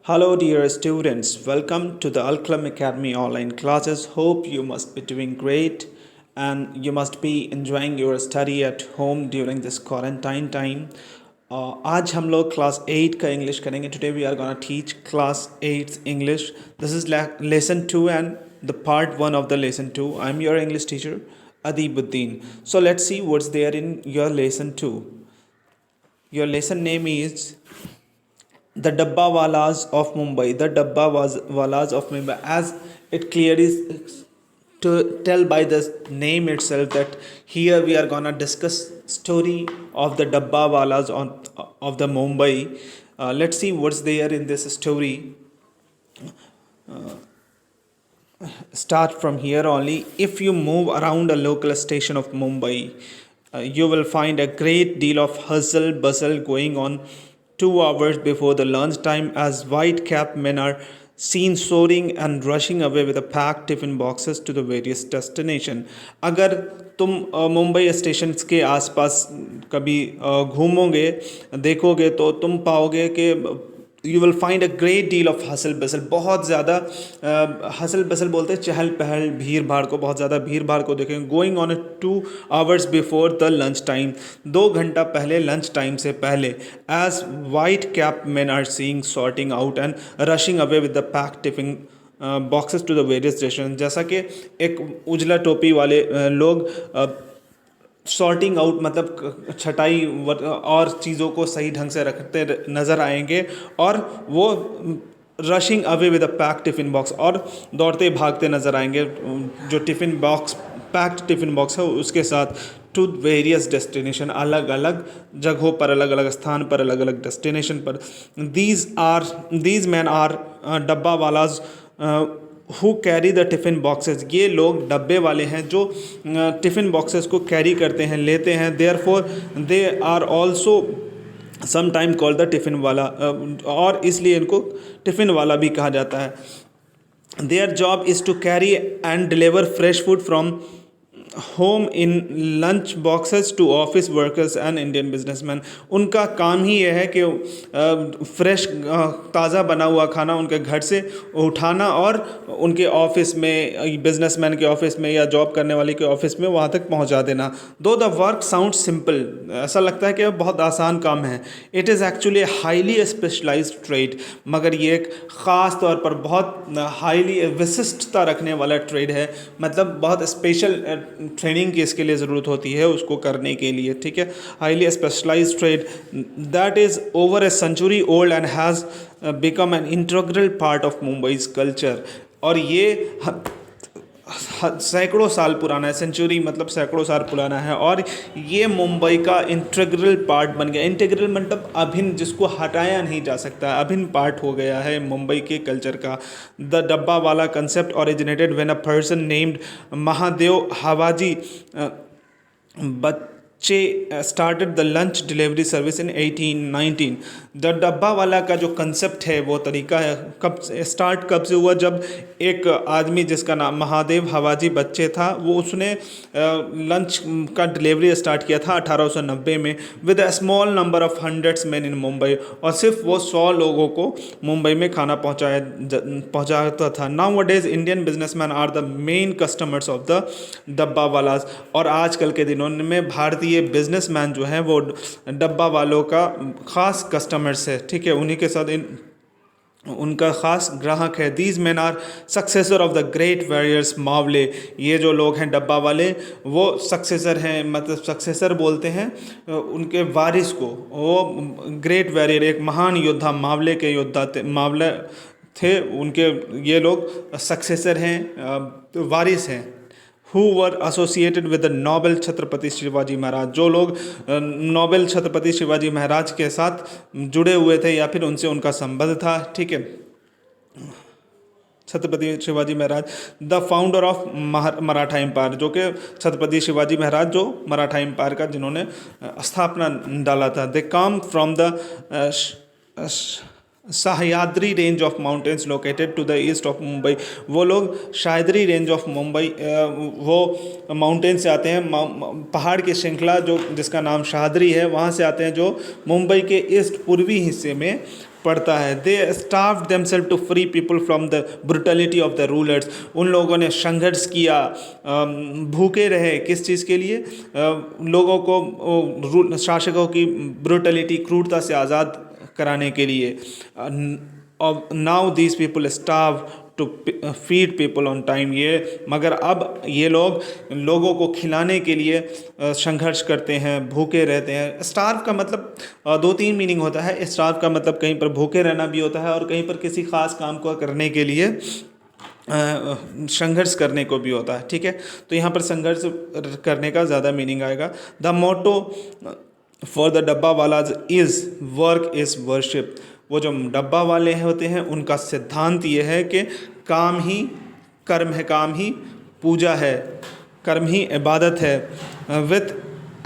Hello, dear students. Welcome to the Alkalam Academy online classes. Hope you must be doing great and you must be enjoying your study at home during this quarantine time. आज हम लोग class 8 का English करेंगे. Today we are gonna teach class 8 English. This is lesson 2 and the part 1 of the lesson 2. I'm your English teacher, Adibuddin. So let's see what's there in your lesson 2. Your lesson name is the Dabba Walas of Mumbai. The Dabba Walas of Mumbai, as it clearly to tell by the name itself that here we are gonna discuss story of the Dabba Walas of the Mumbai. Let's see what's there in this story. Start from here only. If you move around a local station of Mumbai, you will find a great deal of hustle bustle going on 2 hours before the lunch time, as white capped men are seen soaring and rushing away with the packed tiffin boxes to the various destination. अगर तुम Mumbai station के आसपास कभी घूमोगे देखोगे तो तुम पाओगे कि you will find a great deal of hustle bustle. बहुत ज़्यादा हसल बसल बोलते हैं चहल पहल भीड़ भाड़ को, बहुत ज़्यादा भीड़ भाड़ को देखेंगे. Going on 2 hours before the lunch time, 2 घंटा पहले लंच टाइम से पहले. As white cap man are seeing sorting out and rushing away with the pack tiffin boxes to the various station. जैसा कि एक उजला टोपी वाले लोग सॉर्टिंग आउट मतलब छटाई और चीज़ों को सही ढंग से रखते नज़र आएंगे, और वो rushing away with a pack tiffin box, और दौड़ते भागते नज़र आएंगे जो tiffin box packed tiffin box है उसके साथ, टू वेरियस डेस्टिनेशन, अलग अलग जगहों पर, अलग अलग स्थान पर, अलग अलग डेस्टिनेशन पर. These men are dabba wallahs who carry the tiffin boxes. ये लोग डब्बे वाले हैं जो टिफ़िन बॉक्सेस को कैरी करते हैं, लेते हैं. Therefore they are also some time called the tiffin वाला, और इसलिए इनको टिफ़िन वाला भी कहा जाता है. Their job is to carry and deliver fresh food from home in lunch boxes to office workers and Indian businessman. उनका काम ही यह है कि फ्रेश ताज़ा बना हुआ खाना उनके घर से उठाना और उनके ऑफिस में, बिजनेसमैन के ऑफिस में या जॉब करने वाले के ऑफिस में वहाँ तक पहुँचा देना. दो द वर्क साउंड सिंपल, ऐसा लगता है कि बहुत आसान काम है. It is actually highly specialised trade, मगर ये एक ख़ास तौर पर बहुत हाईली विशिष्टता रखने वाला ट्रेड है. मतलब बहुत स्पेशल ट्रेनिंग की इसके लिए ज़रूरत होती है उसको करने के लिए. ठीक है, highly specialised trade that is over a century old and has become an integral part of Mumbai's culture. और ये सैकड़ों साल पुराना है. सेंचुरी मतलब सैकड़ों साल पुराना है, और ये मुंबई का इंटीग्रल पार्ट बन गया. इंटीग्रल मतलब अभिन्न, जिसको हटाया नहीं जा सकता, अभिन्न पार्ट हो गया है मुंबई के कल्चर का. The dabba wala concept originated when a person named Mahadev Havaji Bachche started the lunch delivery service in 1819. The dabba wala का जो कंसेप्ट है, वो तरीका है, कब स्टार्ट कब से हुआ, जब एक आदमी जिसका नाम महादेव हवाजी बच्चे था, वो उसने लंच का डिलीवरी स्टार्ट किया था 1890 में with a small number of hundreds man in Mumbai. और सिर्फ वो 100 लोगों को मुंबई में खाना पहुंचाता था. Nowadays Indian businessman are the main customers of the dabba walas. और आजकल के दिनों में भारतीय बिजनेसमैन जो हैं वो डब्बा वालों का ख़ास कस्टमर्स है. ठीक है, उन्हीं के साथ उनका ख़ास ग्राहक है. These men are successor of the great warriors Mavle. ये जो लोग हैं डब्बा वाले, वो सक्सेसर हैं, मतलब सक्सेसर बोलते हैं उनके वारिस को. वो ग्रेट वॉरियर, एक महान योद्धा, मावले के योद्धा मावले थे उनके. ये लोग सक्सेसर हैं, वारिस हैं. Who were associated with the noble Chhatrapati Shivaji Maharaj. जो लोग नोबेल छत्रपति शिवाजी महाराज के साथ जुड़े हुए थे या फिर उनसे उनका संबंध था. ठीक है, Chhatrapati Shivaji Maharaj the founder of Maratha empire, जो कि छत्रपति शिवाजी महाराज जो मराठा एम्पायर का जिन्होंने स्थापना डाला था. They come from the Sahyadri range of mountains located to the east of Mumbai. वो लोग सह्याद्री रेंज ऑफ मुंबई, वो माउंटेन से आते हैं, पहाड़ की श्रृंखला जो जिसका नाम सह्याद्री है, वहाँ से आते हैं, जो मुंबई के ईस्ट पूर्वी हिस्से में पड़ता है। They starve themselves to free people from the brutality of the rulers. उन लोगों ने संघर्ष किया, भूखे रहे किस चीज़ के लिए? लोगों को शासकों की ब्रुटलिटी, क्रूरता से आज़ाद कराने के लिए। Now these people starve to feed people on time. ये मगर अब ये लोगों को खिलाने के लिए संघर्ष करते हैं, भूखे रहते हैं। स्टार्व का मतलब दो तीन मीनिंग होता है। स्टार्व का मतलब कहीं पर भूखे रहना भी होता है और कहीं पर किसी ख़ास काम को करने के लिए संघर्ष करने को भी होता है। ठीक है, तो यहाँ पर संघर्ष करने का ज़्यादा मीनिंग आएगा। The motto for the dabba वालाज is work is worship. वो जो डब्बा वाले होते हैं उनका सिद्धांत ये है कि काम ही कर्म है, काम ही पूजा है, कर्म ही इबादत है। With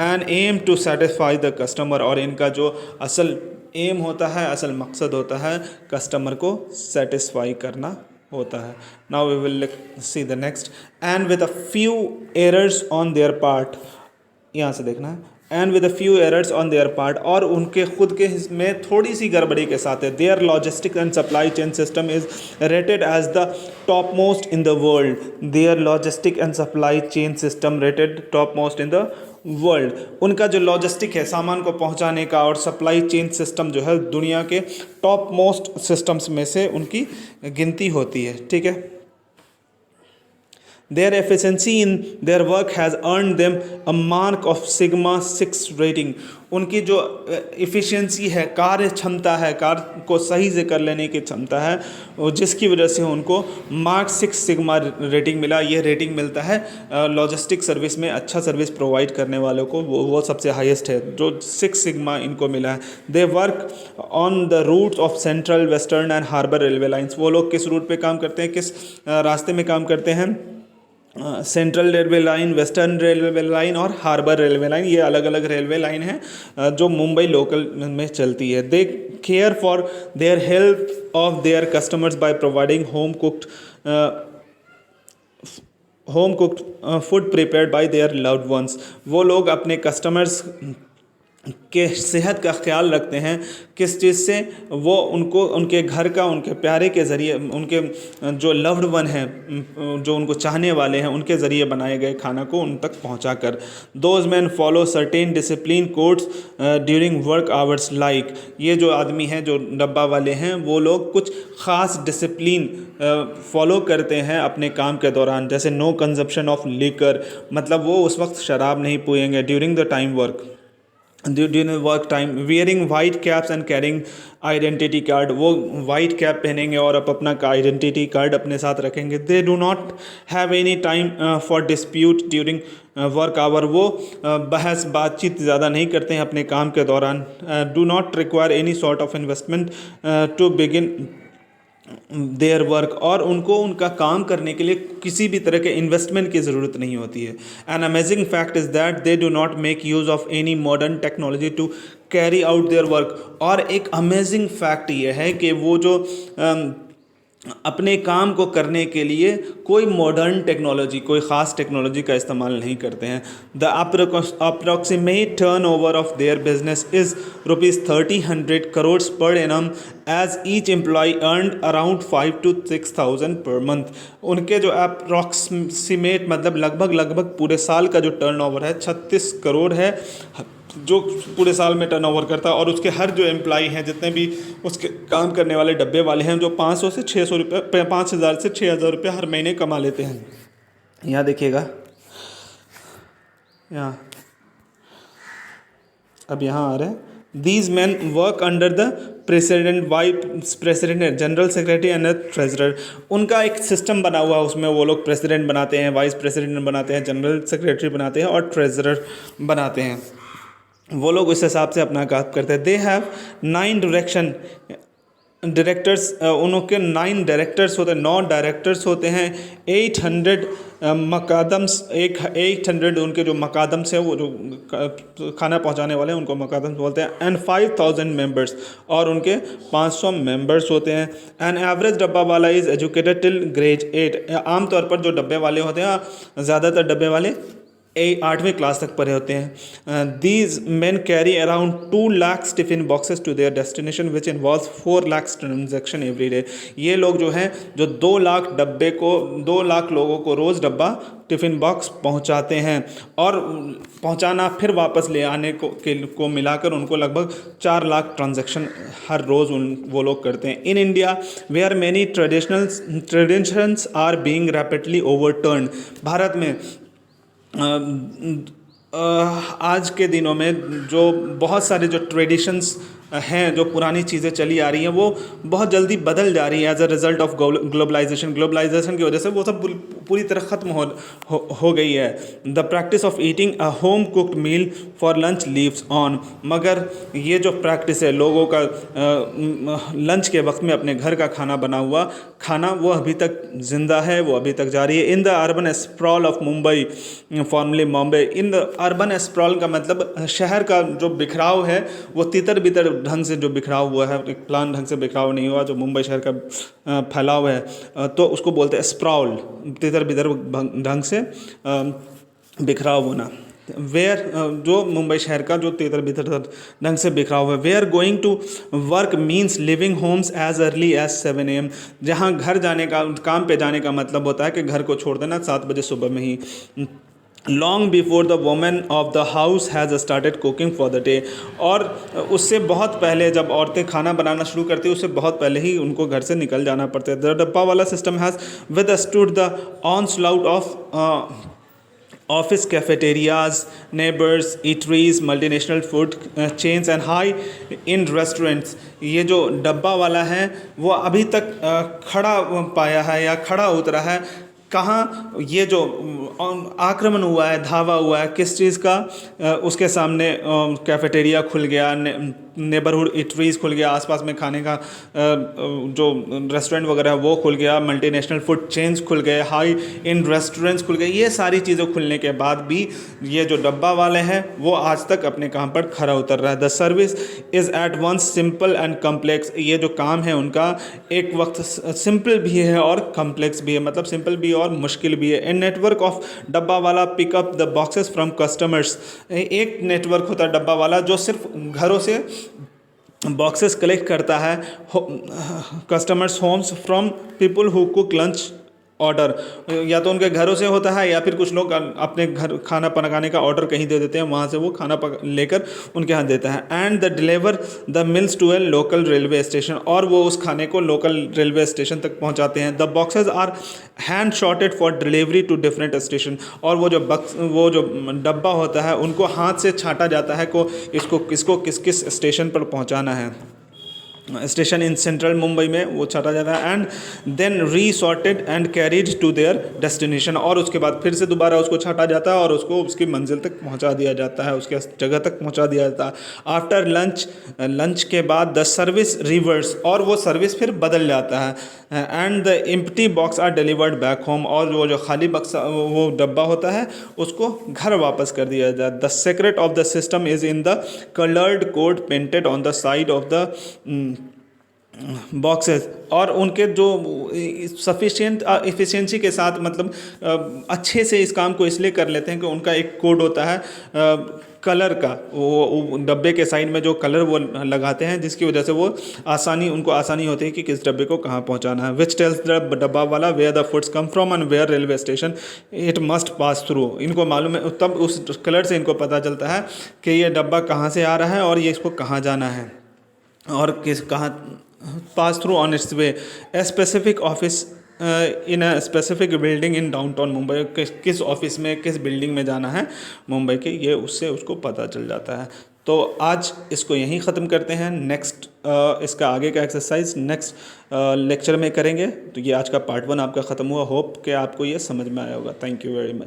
an aim to satisfy the customer. और इनका जो असल एम होता है, असल मकसद होता है कस्टमर को सेटिस्फाई करना होता है। Now we will see the next. And with a few errors on their part, यहाँ से देखना है, and with a few errors on their part, और उनके खुद के में थोड़ी सी गड़बड़ी के साथ है। Their logistic and supply chain system is rated as the top most in the world. Their logistic and supply chain system rated top most in the world. उनका जो लॉजिस्टिक है, सामान को पहुंचाने का, और सप्लाई चेन सिस्टम जो है दुनिया के टॉप मोस्ट सिस्टम्स में से उनकी गिनती होती है। ठीक है, their efficiency in their work has earned them a mark of sigma 6 rating। उनकी जो एफिशिएंसी है, कार्य क्षमता है, कार्य को सही से कर लेने की क्षमता है, जिसकी वजह से उनको मार्क 6 सिग्मा रेटिंग मिला। ये रेटिंग मिलता है लॉजिस्टिक सर्विस में अच्छा सर्विस प्रोवाइड करने वालों को, वो सबसे हाईएस्ट है, जो 6 सिग्मा इनको मिला है। They work on the routes of central, western and harbour railway lines. वो लोग किस रूट पे काम करते हैं, किस रास्ते में काम करते हैं? Central railway line, western railway line और हार्बर रेलवे लाइन। ये अलग अलग रेलवे लाइन है जो मुंबई लोकल में चलती है। They care for their help of their customers by providing home cooked food prepared by their loved ones. वो लोग अपने कस्टमर्स के सेहत का ख्याल रखते हैं। किस चीज़ से? वो उनको उनके घर का, उनके प्यारे के ज़रिए, उनके जो लव्ड वन हैं, जो उनको चाहने वाले हैं, उनके ज़रिए बनाए गए खाना को उन तक पहुंचा कर। Those man follow certain discipline codes during work hours. Like, ये जो आदमी हैं, जो डब्बा वाले हैं, वो लोग कुछ ख़ास डिसिप्लिन फॉलो करते हैं अपने काम के दौरान। जैसे नो कंजप्शन ऑफ लिकर, मतलब वो उस वक्त शराब नहीं पिएंगे during the time work, during work time. Wearing white caps and carrying identity card. वो वाइट कैप पहनेंगे और अपना आइडेंटिटी कार्ड अपने साथ रखेंगे। दे do not have any time for dispute during work hour. वो बहस बातचीत ज़्यादा नहीं करते हैं अपने काम के दौरान। Do not require any sort of investment to begin their work. और उनको उनका काम करने के लिए किसी भी तरह के इन्वेस्टमेंट की ज़रूरत नहीं होती है। An amazing fact is that they do not make use of any modern technology to carry out their work. और एक अमेजिंग फैक्ट ये है कि वो जो अपने काम को करने के लिए कोई मॉडर्न टेक्नोलॉजी, कोई ख़ास टेक्नोलॉजी का इस्तेमाल नहीं करते हैं। The approximate turn over of their business is ₹30,100 crore per annum, as each employ earn around 5,000 to 6,000 per month. उनके जो अप्रॉक्सीमेट मतलब लगभग पूरे साल का जो टर्नओवर है 36 करोड़ है, जो पूरे साल में टर्नओवर करता है। और उसके हर जो एम्प्लॉई हैं, जितने भी उसके काम करने वाले डब्बे वाले हैं, जो 500 से 600 रुपये, 5,000 से 6,000 रुपये हर महीने कमा लेते हैं। यहाँ देखिएगा, यहाँ अब यहाँ आ रहे हैं। These men work under the president, vice president, general secretary and treasurer. उनका एक सिस्टम बना हुआ है, उसमें वो लोग प्रेसिडेंट बनाते हैं, वाइस प्रेसिडेंट बनाते हैं, जनरल सेक्रेटरी बनाते हैं और ट्रेजरर बनाते हैं। वो लोग उस हिसाब से अपना काम करते हैं। They have 9 directors. उनके 9 डायरेक्टर्स होते हैं, 9 डायरेक्टर्स होते हैं। 800 मकादम्स, 800 उनके जो मकादम्स हैं, वो जो खाना पहुंचाने वाले हैं उनको मकादम्स बोलते हैं। एंड 5,000 मेंबर्स, और उनके 500 मेंबर्स होते हैं। एन एवरेज डब्बा वाला इज़ एजुकेटेड टिल ग्रेड 8। आमतौर पर जो डब्बे वाले होते हैं, ज़्यादातर डब्बे वाले 8वीं क्लास तक पढ़े होते हैं। These man carry around 2 lakh tiffin boxes to their destination which involve 4 lakh transaction every day. ये लोग जो हैं जो 2 लाख डब्बे को 2 लाख लोगों को रोज़ डब्बा टिफ़िन बॉक्स पहुंचाते हैं, और पहुंचाना फिर वापस ले आने को मिलाकर उनको लगभग 4 लाख ट्रांजैक्शन हर रोज़ वो लोग करते हैं। In India where many traditions are being rapidly overturn. Bharat में आज के दिनों में जो बहुत सारे जो ट्रेडिशंस हैं, जो पुरानी चीज़ें चली आ रही हैं, वो बहुत जल्दी बदल जा रही हैं as a result of globalisation की वजह से वो सब पूरी तरह ख़त्म हो गई है। The practice of eating a home cooked meal for lunch lives on. मगर ये जो प्रैक्टिस है लोगों का लंच के वक्त में अपने घर का खाना बना हुआ खाना, वो अभी तक ज़िंदा है, वो अभी तक जारी है। In the urban sprawl of Mumbai, formally Bombay, in the urban sprawl का मतलब शहर का जो बिखराव है वो तितर बितर ढंग से जो बिखराव हुआ है, एक प्लान ढंग से बिखराव नहीं हुआ, जो मुंबई शहर का फैलाव है, तो उसको बोलते हैं स्प्रॉल, तितर बितर ढंग से बिखराव होना। वेयर जो मुंबई शहर का जो तितर बितर ढंग से बिखराव है। Where going to work means leaving homes as early as 7 AM। जहाँ घर जाने का, काम पे जाने का मतलब होता है कि घर को छोड़ देना 7 बजे सुबह में ही। Long before the women of the house has started cooking for the day. और उससे बहुत पहले जब औरतें खाना बनाना शुरू करती हैं, उससे बहुत पहले ही उनको घर से निकल जाना पड़ता है। The dabba wala system has withstood the onslaught of office cafeterias, neighbours, eateries, multinational food chains and high end restaurants. ये जो डब्बा वाला है वो अभी तक खड़ा पाया है या खड़ा उतरा है। कहाँ ये जो आक्रमण हुआ है, धावा हुआ है, किस चीज़ का? उसके सामने कैफेटेरिया खुल गया, नेबरहुड इटरीज़ खुल गया, आसपास में खाने का जो रेस्टोरेंट वगैरह है वो खुल गया, मल्टीनेशनल फूड चेन्स खुल गए, हाई इन रेस्टोरेंट्स खुल गए। ये सारी चीज़ें खुलने के बाद भी ये जो डब्बा वाले हैं वो आज तक अपने काम पर खरा उतर रहा है। The service is at once simple and complex. ये जो काम है उनका एक वक्त सिंपल भी है और कम्प्लेक्स भी है, मतलब सिंपल भी और मुश्किल भी है। इन नेटवर्क ऑफ डब्बा वाला pick up the boxes from customers. एक नेटवर्क होता है डब्बा वाला जो सिर्फ घरों से बॉक्सेस कलेक्ट करता है, customers homes from people who cook lunch order. या तो उनके घरों से होता है या फिर कुछ लोग अपने घर खाना पकाने का ऑर्डर कहीं दे देते हैं, वहाँ से वो खाना लेकर उनके यहाँ देता है। And the deliver the meals to a local railway station. और वो उस खाने को लोकल रेलवे स्टेशन तक पहुँचाते हैं। The boxes are hand sorted for delivery to different station. और वो जो डब्बा होता है उनको हाथ से छांटा जाता है को इसको किस किस स्टेशन पर पहुँचाना है। स्टेशन इन सेंट्रल मुंबई में वो छाटा जाता है। And then resorted and carried to their destination. और उसके बाद फिर से दोबारा उसको छाटा जाता है और उसको उसकी मंजिल तक पहुंचा दिया जाता है, उसके जगह तक पहुंचा दिया जाता है। आफ्टर लंच के बाद द सर्विस रिवर्स। और वो सर्विस फिर बदल जाता है। And the empty box are delivered back home. और वो जो खाली बक्सा वो डब्बा होता है उसको घर वापस कर दिया जाता है। The secret of the system is in the coloured code painted on the side of the boxes. और उनके जो सफिशिएंट एफिशिएंसी के साथ, मतलब अच्छे से इस काम को इसलिए कर लेते हैं कि उनका एक कोड होता है कलर का, वो डब्बे के साइड में जो कलर वो लगाते हैं, जिसकी वजह से वो उनको आसानी होती है कि किस डब्बे को कहाँ पहुँचाना है। Which tells the dabba wala where the foods come from and where railway station it must pass through. इनको मालूम है, तब उस कलर से इनको पता चलता है कि ये डब्बा कहाँ से आ रहा है और ये इसको कहाँ जाना है और कहाँ pass through on its way. A specific office in a specific building in downtown Mumbai, किस ऑफिस में किस बिल्डिंग में जाना है मुंबई के, ये उससे उसको पता चल जाता है। तो आज इसको यहीं ख़त्म करते हैं। नेक्स्ट इसका आगे का एक्सरसाइज नेक्स्ट लेक्चर में करेंगे। तो ये आज का पार्ट 1 आपका ख़त्म हुआ। होप कि आपको ये समझ में आया होगा। Thank you very much.